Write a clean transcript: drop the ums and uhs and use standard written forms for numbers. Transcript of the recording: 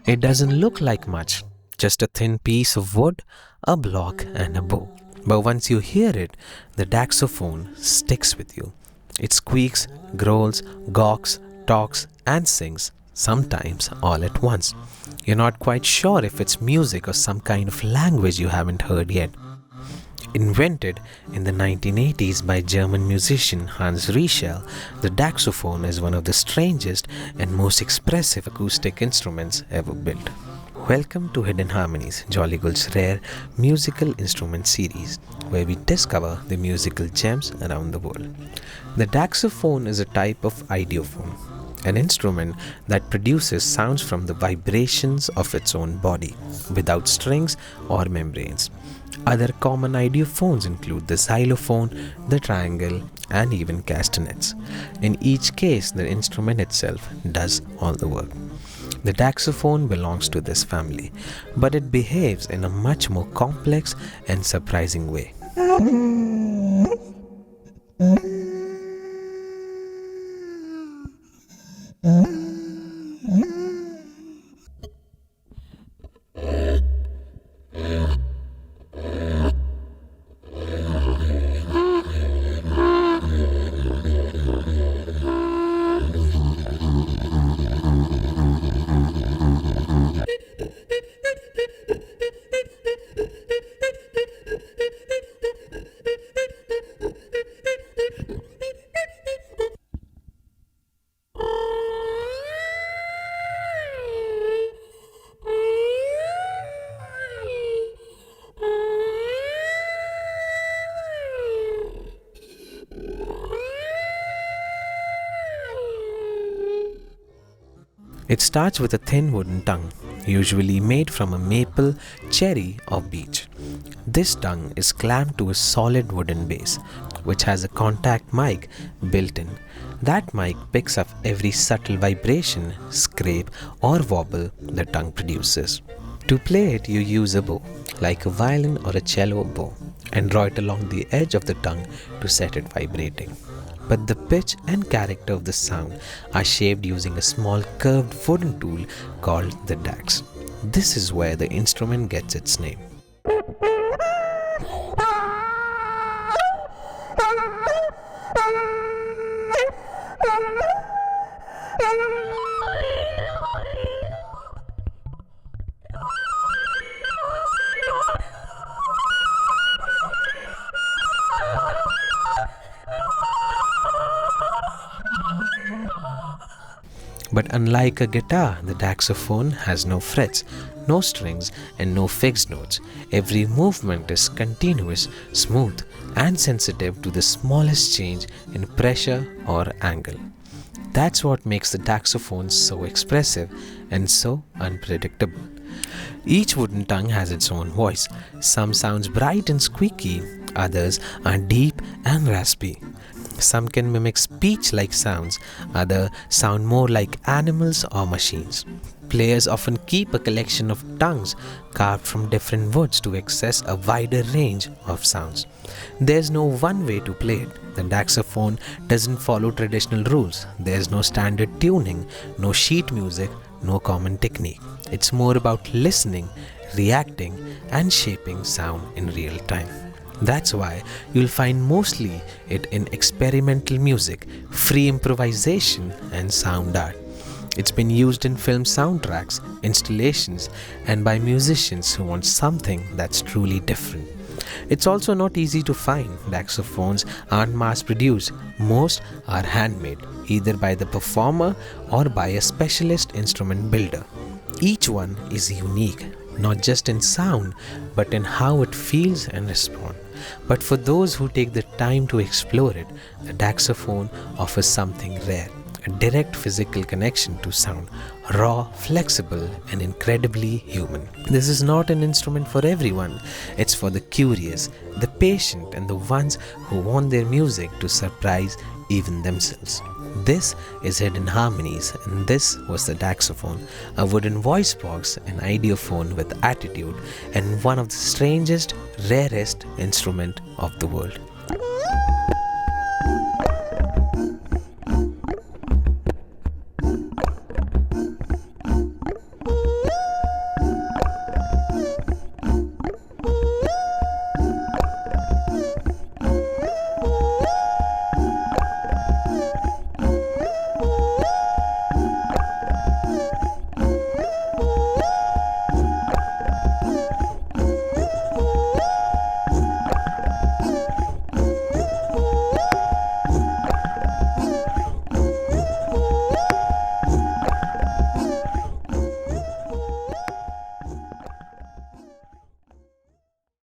It doesn't look like much, just a thin piece of wood, a block, and a bow. But once you hear it, the Daxophone sticks with you. It squeaks, growls, gawks, talks, and sings, sometimes all at once. You're not quite sure if it's music or some kind of language you haven't heard yet. Invented in the 1980s by German musician Hans Rischel, the Daxophone is one of the strangest and most expressive acoustic instruments ever built. Welcome to Hidden Harmonies, JollyGul's rare musical instrument series, where we discover the musical gems around the world. The Daxophone is a type of idiophone, an instrument that produces sounds from the vibrations of its own body, without strings or membranes. Other common idiophones include the xylophone, the triangle, and even castanets. In each case, the instrument itself does all the work. The Daxophone belongs to this family, but it behaves in a much more complex and surprising way. It starts with a thin wooden tongue, usually made from a maple, cherry, or beech. This tongue is clamped to a solid wooden base, which has a contact mic built in. That mic picks up every subtle vibration, scrape, or wobble the tongue produces. To play it, you use a bow, like a violin or a cello bow, and draw it along the edge of the tongue to set it vibrating. But the pitch and character of the sound are shaped using a small curved wooden tool called the dax. This is where the instrument gets its name. But unlike a guitar, the Daxophone has no frets, no strings, and no fixed notes. Every movement is continuous, smooth, and sensitive to the smallest change in pressure or angle. That's what makes the Daxophone so expressive and so unpredictable. Each wooden tongue has its own voice. Some sounds bright and squeaky, others are deep and raspy. Some can mimic speech-like sounds, others sound more like animals or machines. Players often keep a collection of tongues carved from different woods to access a wider range of sounds. There's no one way to play it. The Daxophone doesn't follow traditional rules. There's no standard tuning, no sheet music, no common technique. It's more about listening, reacting, and shaping sound in real time. That's why you'll find mostly it in experimental music, free improvisation, and sound art. It's been used in film soundtracks, installations, and by musicians who want something that's truly different. It's also not easy to find. Daxophones aren't mass-produced. Most are handmade, either by the performer or by a specialist instrument builder. Each one is unique, not just in sound, but in how it feels and responds. But for those who take the time to explore it, the Daxophone offers something rare, a direct physical connection to sound, raw, flexible, and incredibly human. This is not an instrument for everyone. It's for the curious, the patient, and the ones who want their music to surprise even themselves. This is Hidden Harmonies, and this was the Daxophone, a wooden voice box, an idiophone with attitude, and one of the strangest, rarest instrument of the world.